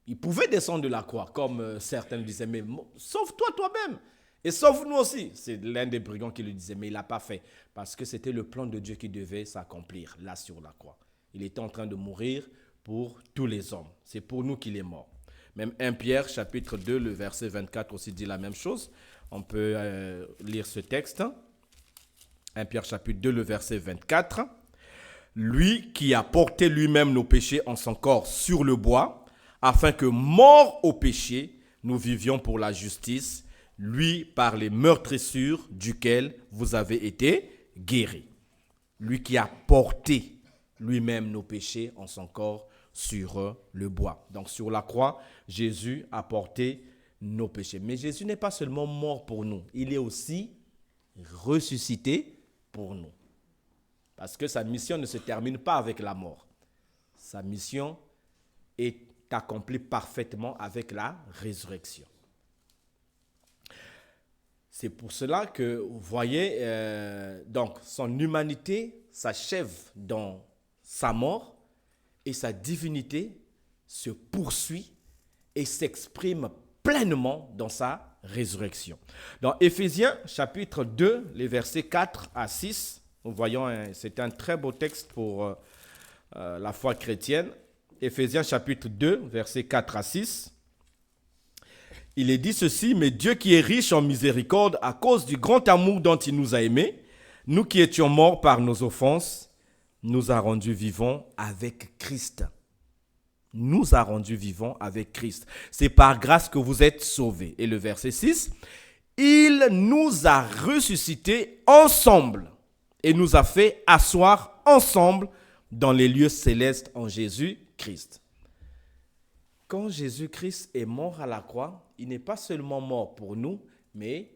A: Il pouvait descendre de la croix, comme certains le disaient, mais sauve-toi toi-même et sauve-nous aussi. C'est l'un des brigands qui le disait, mais il ne l'a pas fait parce que c'était le plan de Dieu qui devait s'accomplir là sur la croix. Il était en train de mourir pour tous les hommes. C'est pour nous qu'il est mort. Même 1 Pierre chapitre 2, le verset 24 aussi dit la même chose. On peut lire ce texte. 1 Pierre chapitre 2, le verset 24. Lui qui a porté lui-même nos péchés en son corps sur le bois, afin que, morts au péché, nous vivions pour la justice, lui par les meurtrissures duquel vous avez été guéris. Lui qui a porté lui-même nos péchés en son corps sur le bois. Donc sur la croix, Jésus a porté nos péchés. Mais Jésus n'est pas seulement mort pour nous, il est aussi ressuscité pour nous. Parce que sa mission ne se termine pas avec la mort. Sa mission est accomplie parfaitement avec la résurrection. C'est pour cela que, vous voyez, donc son humanité s'achève dans sa mort et sa divinité se poursuit et s'exprime pleinement dans sa résurrection. Dans Éphésiens chapitre 2, les versets 4 à 6, nous voyons, c'est un très beau texte pour la foi chrétienne. Éphésiens chapitre 2, versets 4 à 6. Il est dit ceci: mais Dieu qui est riche en miséricorde à cause du grand amour dont il nous a aimés, nous qui étions morts par nos offenses, nous a rendus vivants avec Christ. Nous a rendus vivants avec Christ. C'est par grâce que vous êtes sauvés. Et le verset 6, il nous a ressuscités ensemble et nous a fait asseoir ensemble dans les lieux célestes en Jésus-Christ. Quand Jésus-Christ est mort à la croix, il n'est pas seulement mort pour nous, mais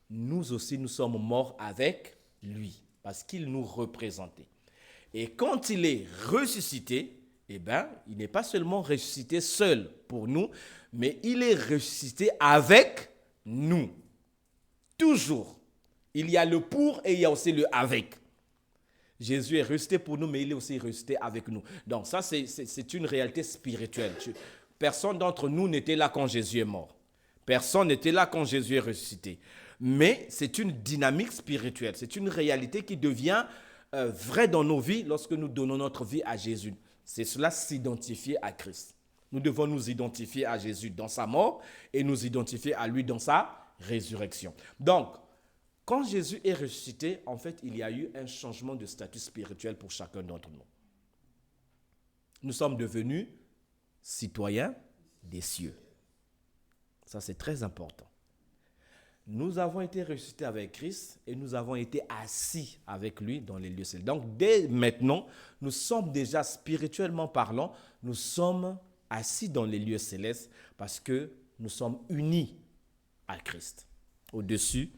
A: nous aussi nous sommes morts avec lui, parce qu'il nous représentait. Et quand il est ressuscité, eh bien, il n'est pas seulement ressuscité seul pour nous, mais il est ressuscité avec nous. Toujours. Il y a le pour et il y a aussi le avec. Jésus est ressuscité pour nous, mais il est aussi ressuscité avec nous. Donc ça, c'est une réalité spirituelle. Personne d'entre nous n'était là quand Jésus est mort. Personne n'était là quand Jésus est ressuscité. Mais c'est une dynamique spirituelle. C'est une réalité qui devient vraie dans nos vies lorsque nous donnons notre vie à Jésus. C'est cela, s'identifier à Christ. Nous devons nous identifier à Jésus dans sa mort et nous identifier à lui dans sa résurrection. Donc, quand Jésus est ressuscité, en fait, il y a eu un changement de statut spirituel pour chacun d'entre nous. Nous sommes devenus citoyens des cieux. Ça, c'est très important. Nous avons été ressuscités avec Christ et nous avons été assis avec lui dans les lieux célestes. Donc, dès maintenant, nous sommes déjà, spirituellement parlant, nous sommes assis dans les lieux célestes parce que nous sommes unis à Christ, au-dessus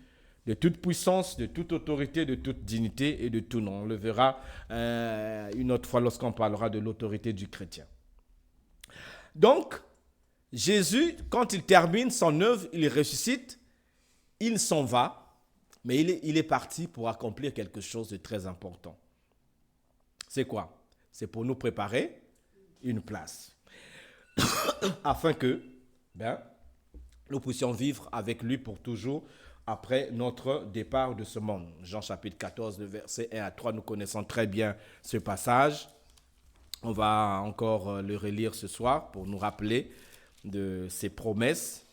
A: de toute puissance, de toute autorité, de toute dignité et de tout nom. On le verra une autre fois lorsqu'on parlera de l'autorité du chrétien. Donc, Jésus, quand il termine son œuvre, il ressuscite, il s'en va, mais il est parti pour accomplir quelque chose de très important. C'est quoi? C'est pour nous préparer une place. Afin que nous puissions vivre avec lui pour toujours après notre départ de ce monde. Jean chapitre 14, le verset 1 à 3, nous connaissons très bien ce passage. On va encore le relire ce soir pour nous rappeler de ses promesses.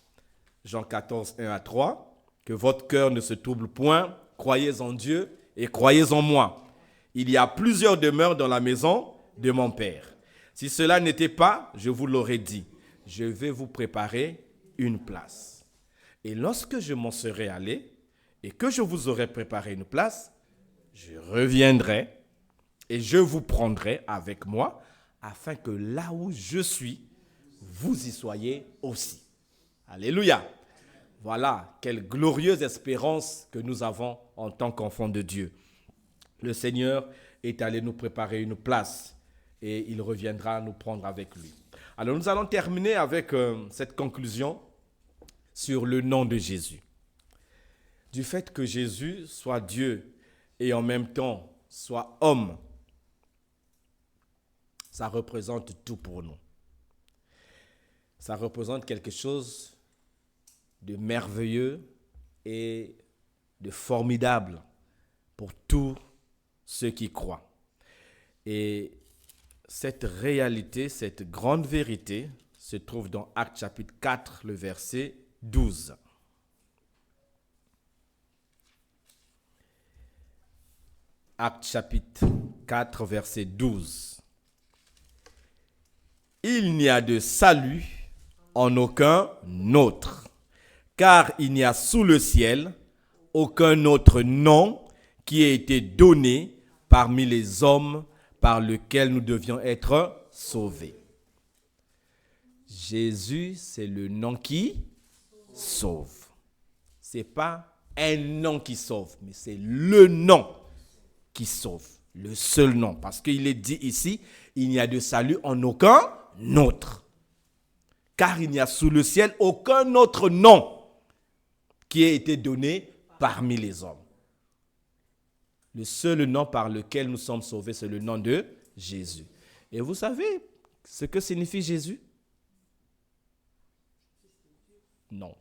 A: Jean 14, 1 à 3. Que votre cœur ne se trouble point, croyez en Dieu et croyez en moi. Il y a plusieurs demeures dans la maison de mon Père. Si cela n'était pas, je vous l'aurais dit, je vais vous préparer une place. Et lorsque je m'en serai allé et que je vous aurai préparé une place, je reviendrai et je vous prendrai avec moi afin que là où je suis, vous y soyez aussi. Alléluia. Voilà, quelle glorieuse espérance que nous avons en tant qu'enfants de Dieu. Le Seigneur est allé nous préparer une place et il reviendra nous prendre avec lui. Alors nous allons terminer avec cette conclusion sur le nom de Jésus. Du fait que Jésus soit Dieu et en même temps soit homme, ça représente tout pour nous. Ça représente quelque chose de merveilleux et de formidable pour tous ceux qui croient. Et cette réalité, cette grande vérité se trouve dans Actes chapitre 4, le verset 12. Actes chapitre 4, verset 12. Il n'y a de salut en aucun autre, car il n'y a sous le ciel aucun autre nom qui ait été donné parmi les hommes par lequel nous devions être sauvés. Jésus, c'est le nom qui sauve. Ce n'est pas un nom qui sauve, mais c'est le nom qui sauve. Le seul nom. Parce qu'il est dit ici, il n'y a de salut en aucun autre. Car il n'y a sous le ciel aucun autre nom qui ait été donné parmi les hommes. Le seul nom par lequel nous sommes sauvés, c'est le nom de Jésus. Et vous savez ce que signifie Jésus? Non.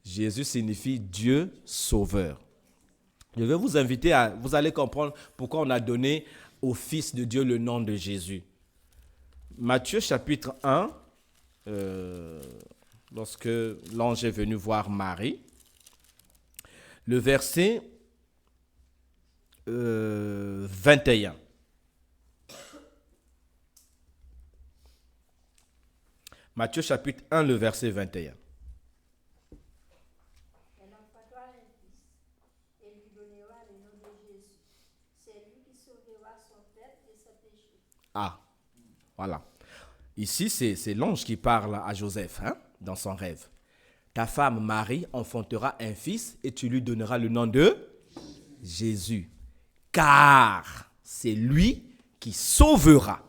A: Jésus signifie Dieu sauveur. Je vais vous inviter vous allez comprendre pourquoi on a donné au Fils de Dieu le nom de Jésus. Matthieu chapitre 1, lorsque l'ange est venu voir Marie, le verset 21. Matthieu chapitre 1, le verset 21.
F: Elle enfantera un fils et lui donnera le nom de Jésus. C'est lui qui sauvera son peuple de ses péchés.
A: Ah, voilà. Ici, c'est l'ange qui parle à Joseph, dans son rêve. Ta femme Marie enfantera un fils et tu lui donneras le nom de Jésus. Car c'est lui qui sauvera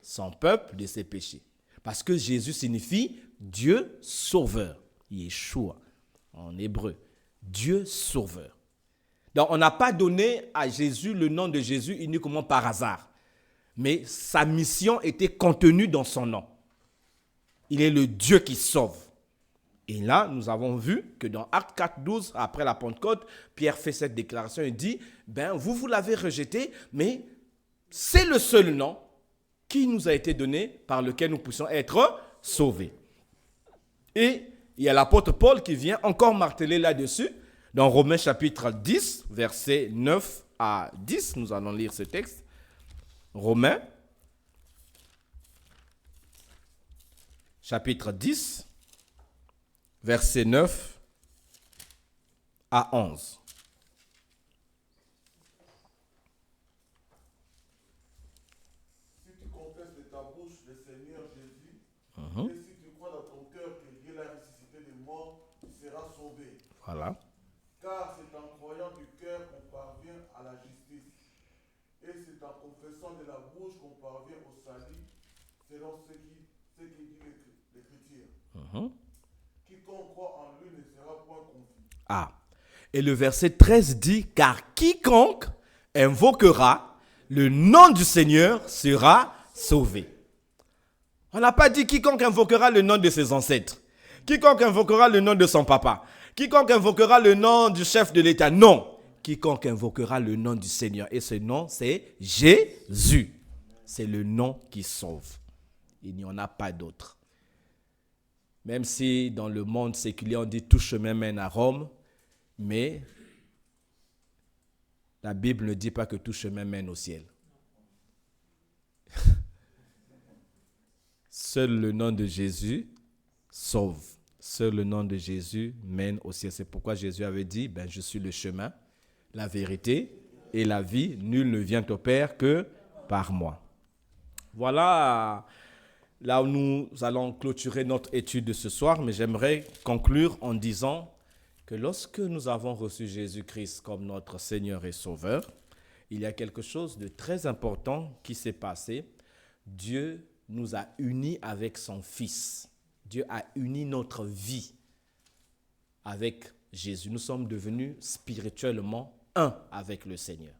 A: son peuple de ses péchés. Parce que Jésus signifie Dieu sauveur. Yeshua en hébreu. Dieu sauveur. Donc on n'a pas donné à Jésus le nom de Jésus uniquement par hasard. Mais sa mission était contenue dans son nom. Il est le Dieu qui sauve. Et là, nous avons vu que dans Actes 4:12, après la Pentecôte, Pierre fait cette déclaration et dit, vous l'avez rejeté, mais c'est le seul nom qui nous a été donné par lequel nous puissions être sauvés. Et il y a l'apôtre Paul qui vient encore marteler là-dessus. Dans Romains chapitre 10, versets 9 à 10, nous allons lire ce texte. Romains, chapitre 10, versets 9 à 11.
E: Si tu confesses de ta bouche le Seigneur Jésus, et si tu crois dans ton cœur que Dieu l'a ressuscité des morts, tu seras sauvé.
A: Voilà.
E: Car c'est en croyant du cœur qu'on parvient à la justice. Et c'est en confessant de la bouche qu'on parvient au salut, selon ce qui dit l'Écriture. Quiconque croit en lui ne sera point confus.
A: Ah. Et le verset 13 dit, car quiconque invoquera le nom du Seigneur sera sauvé. On n'a pas dit quiconque invoquera le nom de ses ancêtres, quiconque invoquera le nom de son papa, quiconque invoquera le nom du chef de l'État. Non. Quiconque invoquera le nom du Seigneur. Et ce nom, c'est Jésus. C'est le nom qui sauve. Il n'y en a pas d'autre. Même si dans le monde séculier, on dit tout chemin mène à Rome, mais la Bible ne dit pas que tout chemin mène au ciel. Seul le nom de Jésus sauve. Seul le nom de Jésus mène au ciel. C'est pourquoi Jésus avait dit, je suis le chemin, la vérité et la vie. Nul ne vient au Père que par moi. Voilà là où nous allons clôturer notre étude de ce soir, mais j'aimerais conclure en disant que lorsque nous avons reçu Jésus-Christ comme notre Seigneur et Sauveur, il y a quelque chose de très important qui s'est passé. Dieu nous a unis avec son Fils. Dieu a uni notre vie avec Jésus. Nous sommes devenus spirituellement un avec le Seigneur.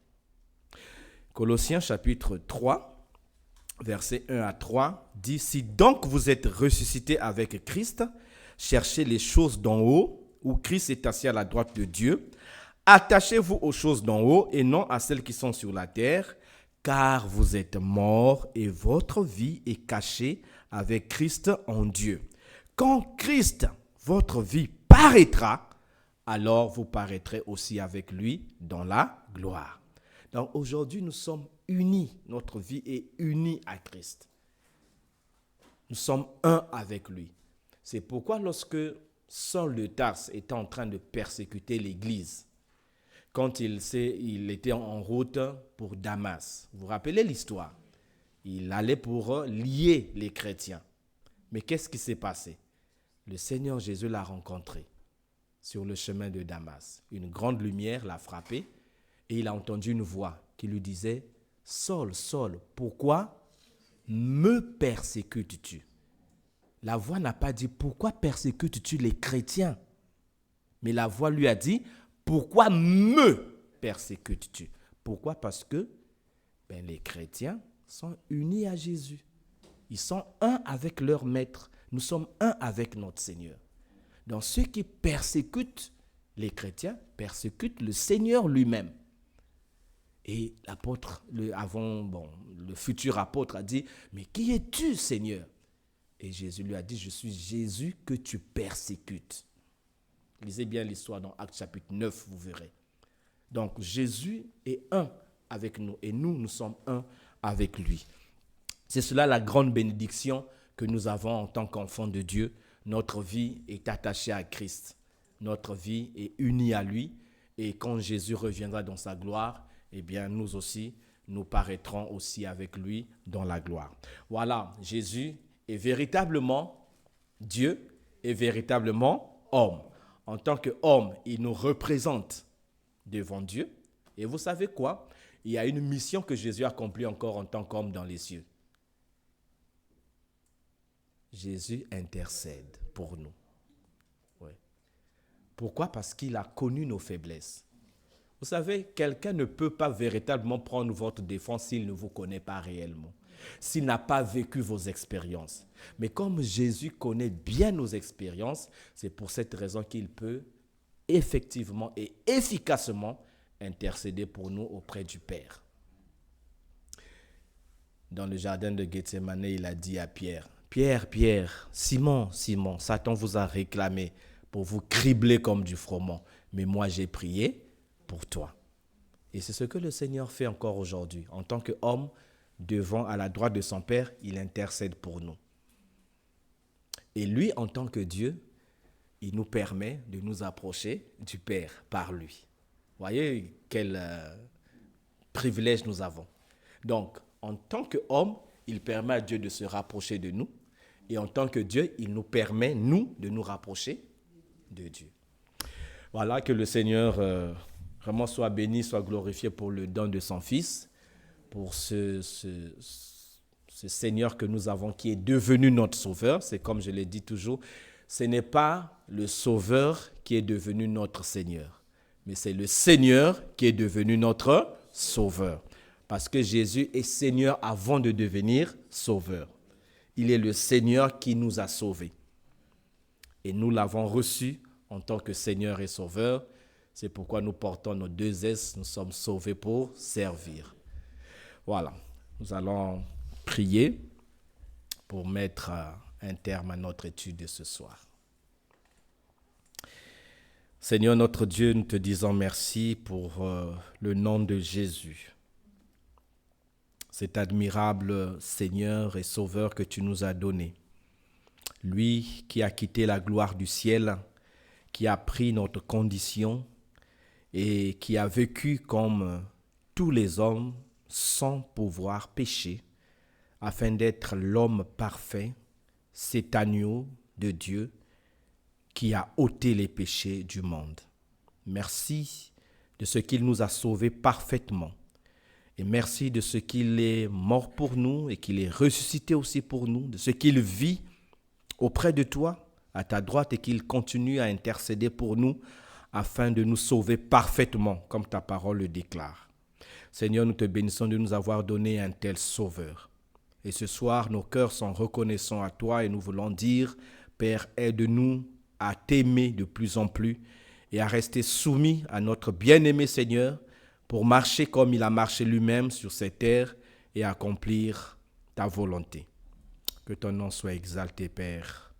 A: Colossiens chapitre 3, versets 1 à 3 dit « Si donc vous êtes ressuscités avec Christ, cherchez les choses d'en haut, où Christ est assis à la droite de Dieu. Attachez-vous aux choses d'en haut et non à celles qui sont sur la terre, car vous êtes morts et votre vie est cachée avec Christ en Dieu. Quand Christ, votre vie, paraîtra, alors vous paraîtrez aussi avec lui dans la gloire. » Donc aujourd'hui, nous sommes unis, notre vie est unie à Christ. Nous sommes un avec lui. C'est pourquoi lorsque Saul de Tarse était en train de persécuter l'Église, quand il était en route pour Damas, vous vous rappelez l'histoire? Il allait pour lier les chrétiens. Mais qu'est-ce qui s'est passé? Le Seigneur Jésus l'a rencontré sur le chemin de Damas. Une grande lumière l'a frappé et il a entendu une voix qui lui disait « Saul, Saul, pourquoi me persécutes-tu » La voix n'a pas dit « Pourquoi persécutes-tu les chrétiens ?» Mais la voix lui a dit « pourquoi me persécutes-tu? Pourquoi? Parce que les chrétiens sont unis à Jésus. Ils sont un avec leur maître. Nous sommes un avec notre Seigneur. Donc ceux qui persécutent les chrétiens persécutent le Seigneur lui-même. Et l'apôtre, le futur apôtre a dit, mais qui es-tu, Seigneur? Et Jésus lui a dit, je suis Jésus que tu persécutes. Lisez bien l'histoire dans Actes chapitre 9, vous verrez. Donc Jésus est un avec nous et nous sommes un avec lui. C'est cela la grande bénédiction que nous avons en tant qu'enfants de Dieu. Notre vie est attachée à Christ. Notre vie est unie à lui. Et quand Jésus reviendra dans sa gloire, eh bien nous aussi, nous paraîtrons aussi avec lui dans la gloire. Voilà, Jésus est véritablement Dieu et véritablement homme. En tant qu'homme, il nous représente devant Dieu. Et vous savez quoi? Il y a une mission que Jésus accomplit encore en tant qu'homme dans les cieux. Jésus intercède pour nous. Ouais. Pourquoi? Parce qu'il a connu nos faiblesses. Vous savez, quelqu'un ne peut pas véritablement prendre votre défense s'il ne vous connaît pas réellement, s'il n'a pas vécu vos expériences. Mais comme Jésus connaît bien nos expériences, c'est pour cette raison qu'il peut effectivement et efficacement intercéder pour nous auprès du Père. Dans le jardin de Gethsémane, il a dit à Pierre, « Pierre, Pierre, Simon, Simon, Satan vous a réclamé pour vous cribler comme du froment, mais moi j'ai prié pour toi. » Et c'est ce que le Seigneur fait encore aujourd'hui. En tant qu'homme, devant à la droite de son Père, il intercède pour nous. Et lui, en tant que Dieu, il nous permet de nous approcher du Père par lui. Voyez quel privilège nous avons. Donc, en tant qu'homme, il permet à Dieu de se rapprocher de nous. Et en tant que Dieu, il nous permet, nous, de nous rapprocher de Dieu. Voilà, que le Seigneur vraiment soit béni, soit glorifié pour le don de son Fils, pour ce Seigneur que nous avons, qui est devenu notre Sauveur. C'est comme je l'ai dit toujours, ce n'est pas le Sauveur qui est devenu notre Seigneur, mais c'est le Seigneur qui est devenu notre Sauveur. Parce que Jésus est Seigneur avant de devenir Sauveur. Il est le Seigneur qui nous a sauvés. Et nous l'avons reçu en tant que Seigneur et Sauveur. C'est pourquoi nous portons nos deux S. Nous sommes sauvés pour servir. Voilà. Nous allons prier pour mettre un terme à notre étude de ce soir. Seigneur notre Dieu, nous te disons merci pour le nom de Jésus. Cet admirable Seigneur et Sauveur que tu nous as donné. Lui qui a quitté la gloire du ciel, qui a pris notre condition et qui a vécu comme tous les hommes sans pouvoir pécher, afin d'être l'homme parfait, cet agneau de Dieu qui a ôté les péchés du monde. Merci de ce qu'il nous a sauvés parfaitement. Et merci de ce qu'il est mort pour nous et qu'il est ressuscité aussi pour nous, de ce qu'il vit auprès de toi, à ta droite, et qu'il continue à intercéder pour nous afin de nous sauver parfaitement, comme ta parole le déclare. Seigneur, nous te bénissons de nous avoir donné un tel Sauveur. Et ce soir, nos cœurs sont reconnaissants à toi et nous voulons dire, Père, aide-nous à t'aimer de plus en plus et à rester soumis à notre bien-aimé Seigneur, pour marcher comme il a marché lui-même sur cette terre et accomplir ta volonté. Que ton nom soit exalté, Père.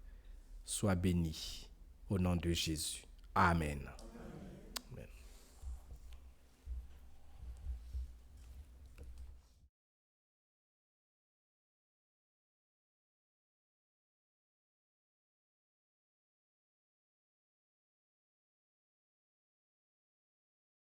A: Sois béni. Au nom de Jésus. Amen.